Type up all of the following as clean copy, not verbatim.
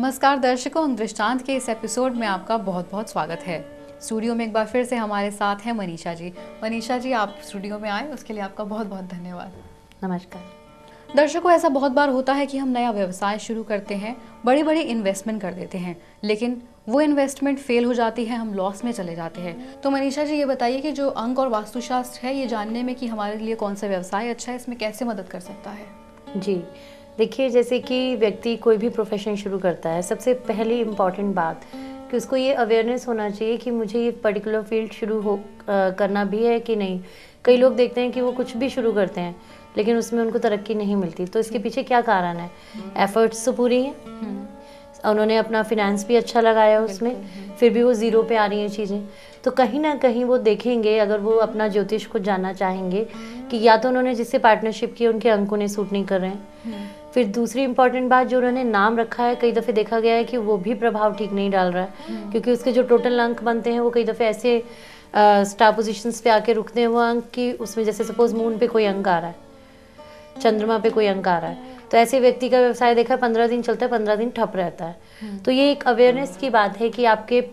नमस्कार दर्शकों, दृष्टांत के इस एपिसोड में आपका बहुत बहुत स्वागत है। स्टूडियो में एक बार फिर से हमारे साथ हैं मनीषा जी। मनीषा जी, आप स्टूडियो में आए उसके लिए आपका बहुत बहुत धन्यवाद। नमस्कार। दर्शकों, ऐसा बहुत बार होता है कि हम नया व्यवसाय शुरू करते हैं, बड़ी बड़ी इन्वेस्टमेंट कर देते हैं, लेकिन वो इन्वेस्टमेंट फेल हो जाती है, हम लॉस में चले जाते हैं। तो मनीषा जी, ये बताइए कि जो अंक और वास्तुशास्त्र है, ये जानने में कि हमारे लिए कौन सा व्यवसाय अच्छा है, इसमें कैसे मदद कर सकता है? जी देखिए, जैसे कि व्यक्ति कोई भी प्रोफेशन शुरू करता है, सबसे पहली इम्पॉर्टेंट बात कि उसको ये अवेयरनेस होना चाहिए कि मुझे ये पर्टिकुलर फील्ड करना भी है कि नहीं। कई लोग देखते हैं कि वो कुछ भी शुरू करते हैं लेकिन उसमें उनको तरक्की नहीं मिलती, तो इसके पीछे क्या कारण है? एफर्ट्स तो पूरी हैं, उन्होंने अपना फिनेंस भी अच्छा लगाया उसमें, फिर भी वो ज़ीरो पे आ रही हैं चीज़ें। तो कहीं ना कहीं वो देखेंगे, अगर वो अपना ज्योतिष को जानना चाहेंगे, कि या तो उन्होंने जिससे पार्टनरशिप की उनके अंक उन्हें सूट नहीं कर रहे हैं। फिर दूसरी इंपॉर्टेंट बात, जो उन्होंने नाम रखा है, कई दफ़े देखा गया है कि वो भी प्रभाव ठीक नहीं डाल रहा है, क्योंकि उसके जो टोटल अंक बनते हैं वो कई दफ़े ऐसे स्टार पोजिशंस पे आके रुकते हैं वो अंक की, उसमें जैसे सपोज मून पे कोई अंक आ रहा है, चंद्रमा पे कोई अंक आ रहा है, तो ऐसे व्यक्ति का व्यवसाय देखा 15 दिन चलता है, 15 दिन ठप रहता है। तो ये एक अवेयरनेस की बात है कि आपके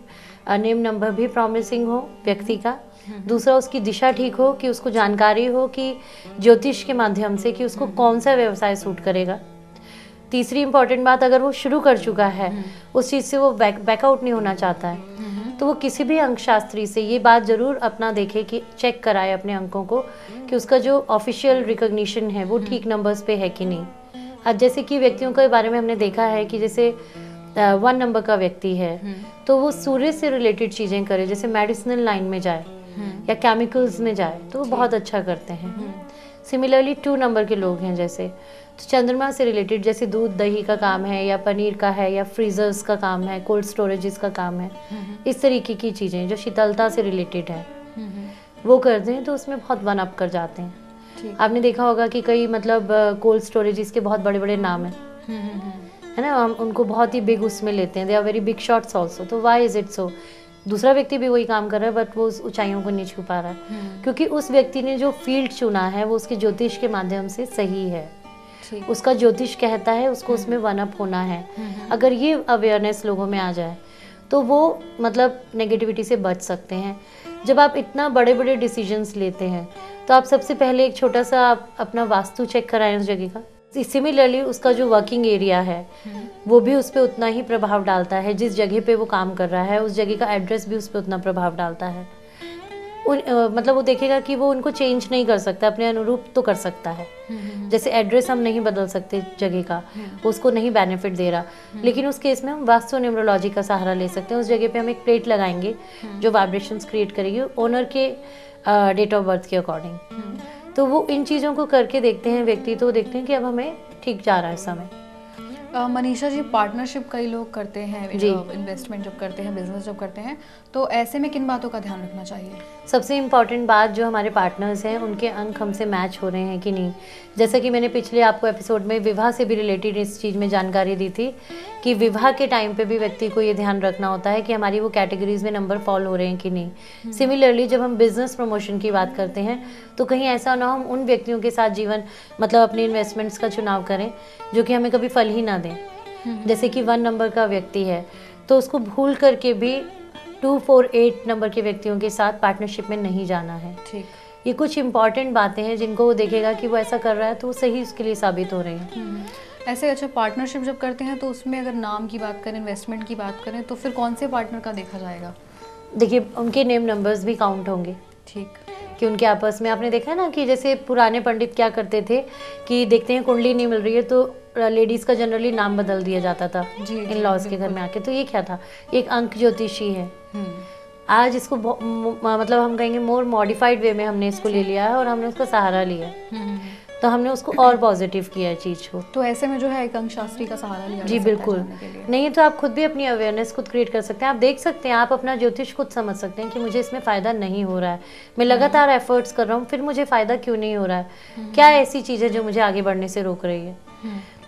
नेम नंबर भी प्रॉमिसिंग हो व्यक्ति का। दूसरा, उसकी दिशा ठीक हो, कि उसको जानकारी हो कि ज्योतिष के माध्यम से कि उसको कौन सा व्यवसाय सूट करेगा। तीसरी इंपॉर्टेंट बात, अगर वो शुरू कर चुका है उस चीज़ से, वो बैकआउट नहीं होना चाहता है, तो वो किसी भी अंक शास्त्री से ये बात जरूर अपना देखे कि चेक कराए अपने अंकों को कि उसका जो ऑफिशियल रिकॉग्निशन है वो ठीक नंबर्स पे है कि नहीं। अब जैसे कि व्यक्तियों के बारे में हमने देखा है कि जैसे 1 नंबर का व्यक्ति है तो वो सूर्य से रिलेटेड चीज़ें करे, जैसे मेडिसिनल लाइन में जाए या केमिकल्स में जाए तो वो बहुत अच्छा करते हैं। सिमिलरली 2 नंबर के लोग हैं, जैसे तो चंद्रमा से रिलेटेड, जैसे दूध दही का काम है या पनीर का है या फ्रीजर्स का काम है, कोल्ड स्टोरेजेस का काम है, इस तरीके की चीज़ें जो शीतलता से रिलेटेड है वो करते हैं, तो उसमें बहुत वन अप कर जाते हैं। आपने देखा होगा कि कई मतलब कोल्ड स्टोरेजेस के बहुत बड़े बड़े नाम हैं, है ना, हम उनको बहुत ही बिग उसमें लेते हैं, they are very big shots also. तो वाई इज इट सो? दूसरा व्यक्ति भी वही काम कर रहा है बट वो उस ऊंचाइयों को नहीं छू पा रहा है, क्योंकि उस व्यक्ति ने जो फील्ड चुना है वो उसके ज्योतिष के माध्यम से सही है, उसका ज्योतिष कहता है उसको उसमें वन अप होना है। अगर ये अवेयरनेस लोगों में आ जाए तो वो मतलब नेगेटिविटी से बच सकते हैं। जब आप इतना बड़े बड़े डिसीजंस लेते हैं तो आप सबसे पहले एक छोटा सा अपना वास्तु चेक कराएं उस जगह का। सिमिलरली उसका जो वर्किंग एरिया है वो भी उस पर उतना ही प्रभाव डालता है, जिस जगह पे वो काम कर रहा है उस जगह का एड्रेस भी उस पर उतना प्रभाव डालता है। मतलब वो देखेगा कि वो उनको चेंज नहीं कर सकता, अपने अनुरूप तो कर सकता है। जैसे एड्रेस हम नहीं बदल सकते जगह का, उसको नहीं बेनिफिट दे रहा, लेकिन उस केस में हम वास्तु न्यूमरोलॉजी का सहारा ले सकते हैं। उस जगह पे हम एक प्लेट लगाएंगे जो वाइब्रेशंस क्रिएट करेगी ओनर के डेट ऑफ बर्थ के अकॉर्डिंग। तो वो इन चीज़ों को करके देखते हैं व्यक्ति, तो देखते हैं कि अब हमें ठीक जा रहा है समय। मनीषा जी, पार्टनरशिप कई लोग करते हैं, इन्वेस्टमेंट जब करते हैं, बिजनेस जब करते हैं, तो ऐसे में किन बातों का ध्यान रखना चाहिए? सबसे इम्पॉर्टेंट बात, जो हमारे पार्टनर्स हैं उनके अंक हमसे मैच हो रहे हैं कि नहीं। जैसे कि मैंने पिछले आपको एपिसोड में विवाह से भी रिलेटेड इस चीज़ में जानकारी दी थी कि विवाह के टाइम पे भी व्यक्ति को ये ध्यान रखना होता है कि हमारी वो कैटेगरीज में नंबर फॉल हो रहे हैं कि नहीं। सिमिलरली जब हम बिजनेस प्रमोशन की बात करते हैं तो कहीं ऐसा ना हो हम उन व्यक्तियों के साथ जीवन मतलब अपने इन्वेस्टमेंट्स का चुनाव करें जो कि हमें कभी फल ही ना दें। जैसे कि 1 नंबर का व्यक्ति है तो उसको भूल करके भी 2, 4, 8 नंबर के व्यक्तियों के साथ पार्टनरशिप में नहीं जाना है। ठीक, ये कुछ इंपॉर्टेंट बातें हैं जिनको वो देखेगा कि वो ऐसा कर रहा है तो वो सही उसके लिए साबित हो रहे हैं। ऐसे अच्छा, पार्टनरशिप जब करते हैं तो उसमें अगर नाम की बात करें, इन्वेस्टमेंट की बात करें, तो फिर कौन से पार्टनर का देखा जाएगा? देखिए, उनके नेम नंबर्स भी काउंट होंगे। ठीक, कि उनके आपस में, आपने देखा है ना कि जैसे पुराने पंडित क्या करते थे कि देखते हैं कुंडली नहीं मिल रही है तो लेडीज़ का जनरली नाम बदल दिया जाता था इन लॉज के घर में आके। तो ये क्या था? एक अंक ज्योतिषी है। आज इसको मतलब हम कहेंगे मोर मॉडिफाइड वे में हमने इसको ले लिया है और हमने उसका सहारा लिया है, तो हमने उसको और पॉजिटिव किया है चीज़ को। तो ऐसे में जो है एक अंक शास्त्री का सहारा लिया जी बिल्कुल। नहीं तो आप खुद भी अपनी अवेयरनेस खुद क्रिएट कर सकते हैं। आप देख सकते हैं, आप अपना ज्योतिष खुद समझ सकते हैं कि मुझे इसमें फ़ायदा नहीं हो रहा है, मैं लगातार एफर्ट्स कर रहा हूँ, फिर मुझे फ़ायदा क्यों नहीं हो रहा है, क्या ऐसी चीज़ है जो मुझे आगे बढ़ने से रोक रही है।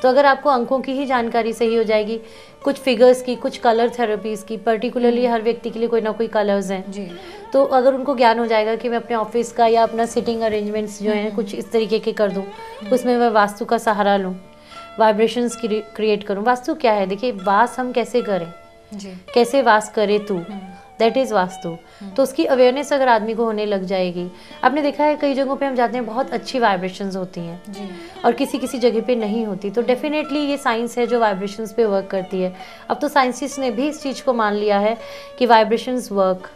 तो अगर आपको अंकों की ही जानकारी सही हो जाएगी, कुछ फिगर्स की, कुछ कलर थेरेपीज़ की, पर्टिकुलरली हर व्यक्ति के लिए कोई ना कोई कलर्स हैं जी, तो अगर उनको ज्ञान हो जाएगा कि मैं अपने ऑफिस का या अपना सिटिंग अरेंजमेंट्स जो हैं कुछ इस तरीके के कर दूं, उसमें मैं वास्तु का सहारा लूं, वाइब्रेशंस क्रिएट करूं। वास्तु क्या है, देखिए वास हम कैसे करें जी। कैसे वास करे तू, दैट इज वास्तु। तो उसकी अवेयरनेस अगर आदमी को होने लग जाएगी, आपने देखा है कई जगहों पे हम जाते हैं बहुत अच्छी वाइब्रेशंस होती हैं जी। और किसी किसी जगह पे नहीं होती, तो डेफिनेटली ये साइंस है जो वाइब्रेशंस पे वर्क करती है। अब तो साइंटिस्ट ने भी इस चीज़ को मान लिया है कि वाइब्रेशंस वर्क,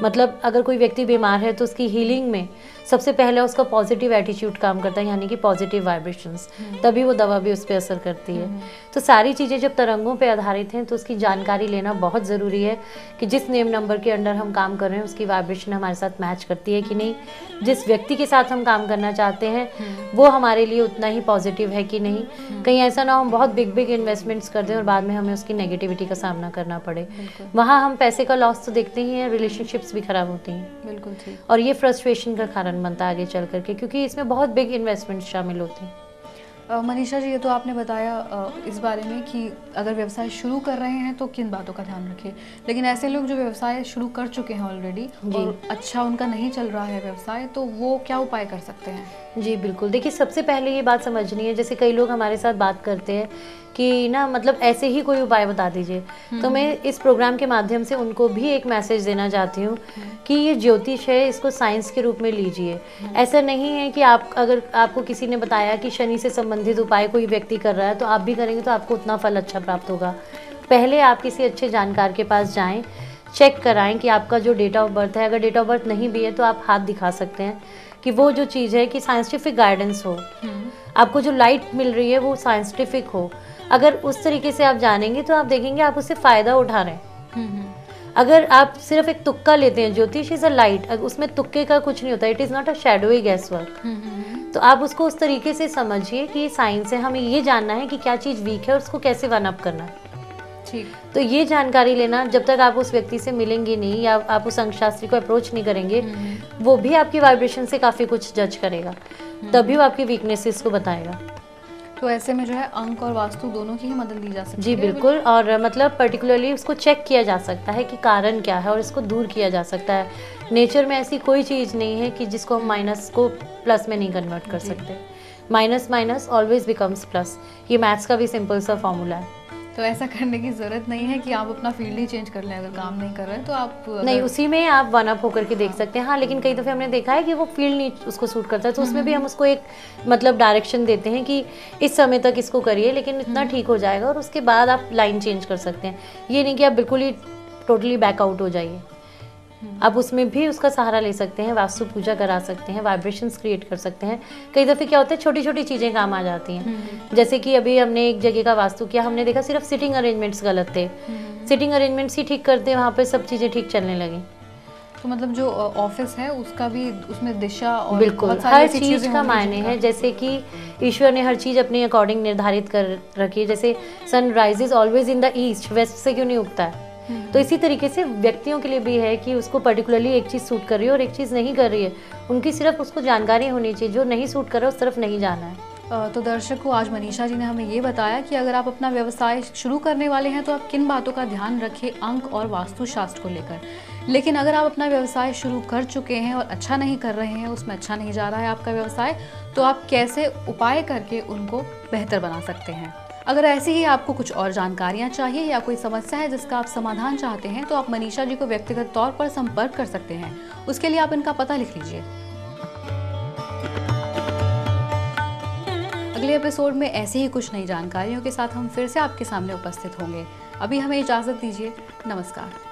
मतलब अगर कोई व्यक्ति बीमार है तो उसकी हीलिंग में सबसे पहले उसका पॉजिटिव एटीट्यूड काम करता है, यानी कि पॉजिटिव वाइब्रेशंस, तभी वो दवा भी उस पर असर करती है। तो सारी चीज़ें जब तरंगों पे आधारित हैं तो उसकी जानकारी लेना बहुत ज़रूरी है कि जिस नेम नंबर के अंडर हम काम कर रहे हैं उसकी वाइब्रेशन हमारे साथ मैच करती है कि नहीं, जिस व्यक्ति के साथ हम काम करना चाहते हैं वो हमारे लिए उतना ही पॉजिटिव है कि नहीं। कहीं ऐसा ना हो हम बहुत बिग इन्वेस्टमेंट्स कर दें और बाद में हमें उसकी नेगेटिविटी का सामना करना पड़े। वहाँ हम पैसे का लॉस तो देखते ही हैं, रिलेशनशिप्स भी खराब होती हैं। बिल्कुल ठीक। और ये फ्रस्ट्रेशन का कारण बनता है आगे चल करके, क्योंकि इसमें बहुत बिग इन्वेस्टमेंट शामिल होती हैं। मनीषा जी, ये तो आपने बताया इस बारे में कि अगर व्यवसाय शुरू कर रहे हैं तो किन बातों का ध्यान रखें, लेकिन ऐसे लोग जो व्यवसाय शुरू कर चुके हैं ऑलरेडी और अच्छा उनका नहीं चल रहा है व्यवसाय, तो वो क्या उपाय कर सकते हैं? जी बिल्कुल, देखिए सबसे पहले ये बात समझनी है, जैसे कई लोग हमारे साथ बात करते हैं कि ना मतलब ऐसे ही कोई उपाय बता दीजिए, तो मैं इस प्रोग्राम के माध्यम से उनको भी एक मैसेज देना चाहती हूँ कि ये ज्योतिष है, इसको साइंस के रूप में लीजिए। ऐसा नहीं है कि आप अगर आपको किसी ने बताया कि शनि से संबंधित उपाय कोई व्यक्ति कर रहा है तो आप भी करेंगे तो आपको उतना फल अच्छा प्राप्त होगा। पहले आप किसी अच्छे जानकार के पास जाएँ, चेक कराएं कि आपका जो डेट ऑफ बर्थ है, अगर डेट ऑफ बर्थ नहीं भी है तो आप हाथ दिखा सकते हैं कि वो जो चीज़ है कि साइंटिफिक गाइडेंस हो, आपको जो लाइट मिल रही है वो साइंटिफिक हो। अगर उस तरीके से आप जानेंगे तो आप देखेंगे आप उससे फ़ायदा उठा रहे हैं। अगर आप सिर्फ एक तुक्का लेते हैं, ज्योतिष इज अ लाइट, उसमें तुक्के का कुछ नहीं होता, it is not a shadowy gas work. तो आप उसको उस तरीके से समझिए कि साइंस है, हमें ये जानना है कि क्या चीज़ वीक है और उसको कैसे वन अप करना है। ठीक। तो ये जानकारी लेना, जब तक आप उस व्यक्ति से मिलेंगे नहीं या आप उस अंकशास्त्री को अप्रोच नहीं करेंगे, वो भी आपकी वाइब्रेशन से काफ़ी कुछ जज करेगा, तभी वो आपकी वीकनेसेस को बताएगा। तो ऐसे में जो है अंक और वास्तु दोनों की ही मदद ली जा सकती है? जी बिल्कुल, और मतलब पर्टिकुलरली उसको चेक किया जा सकता है कि कारण क्या है और इसको दूर किया जा सकता है। नेचर में ऐसी कोई चीज़ नहीं है कि जिसको हम माइनस को प्लस में नहीं कन्वर्ट कर सकते। Minus minus always becomes plus, ये मैथ्स का भी सिंपल सा फॉर्मूला है। तो ऐसा करने की ज़रूरत नहीं है कि आप अपना फील्ड ही चेंज कर लें, अगर काम नहीं कर रहे हैं तो आप नहीं, उसी में आप वन अप होकर के देख सकते हैं। हाँ, लेकिन कई दफ़े हमने देखा है कि वो फील्ड नहीं उसको सूट करता है, तो उसमें भी हम उसको एक मतलब डायरेक्शन देते हैं कि इस समय तक इसको करिए, लेकिन इतना ठीक हो जाएगा और उसके बाद आप लाइन चेंज कर सकते हैं। ये नहीं कि आप बिल्कुल ही टोटली बैकआउट हो जाइए, आप उसमें भी उसका सहारा ले सकते हैं, वास्तु पूजा करा सकते हैं, वाइब्रेशंस क्रिएट कर सकते हैं। कई दफ़े क्या होता है, छोटी छोटी चीज़ें काम आ जाती हैं। जैसे कि अभी हमने एक जगह का वास्तु किया, हमने देखा सिर्फ सिटिंग अरेंजमेंट्स गलत थे, सिटिंग अरेंजमेंट्स ही ठीक करते वहाँ पर सब चीज़ें ठीक चलने लगी। तो मतलब जो ऑफिस है उसका भी उसमें दिशा और बिल्कुल हर चीज़ का मायने है। जैसे कि ईश्वर ने हर चीज़ अपने अकॉर्डिंग निर्धारित कर रखी है। जैसे sun rises always in the east, west से क्यों नहीं उगता है? तो इसी तरीके से व्यक्तियों के लिए भी है कि उसको पर्टिकुलरली एक चीज़ सूट कर रही है और एक चीज़ नहीं कर रही है, उनकी सिर्फ उसको जानकारी होनी चाहिए, जो नहीं सूट कर रहा है उस तरफ नहीं जाना है। तो दर्शकों, आज मनीषा जी ने हमें ये बताया कि अगर आप अपना व्यवसाय शुरू करने वाले हैं तो आप किन बातों का ध्यान रखें अंक और वास्तुशास्त्र को लेकर। लेकिन अगर आप अपना व्यवसाय शुरू कर चुके हैं और अच्छा नहीं कर रहे हैं, उसमें अच्छा नहीं जा रहा है आपका व्यवसाय, तो आप कैसे उपाय करके उनको बेहतर बना सकते हैं। अगर ऐसी ही आपको कुछ और जानकारियाँ चाहिए या कोई समस्या है जिसका आप समाधान चाहते हैं, तो आप मनीषा जी को व्यक्तिगत तौर पर संपर्क कर सकते हैं। उसके लिए आप इनका पता लिख लीजिए। अगले एपिसोड में ऐसी ही कुछ नई जानकारियों के साथ हम फिर से आपके सामने उपस्थित होंगे। अभी हमें इजाज़त दीजिए। नमस्कार।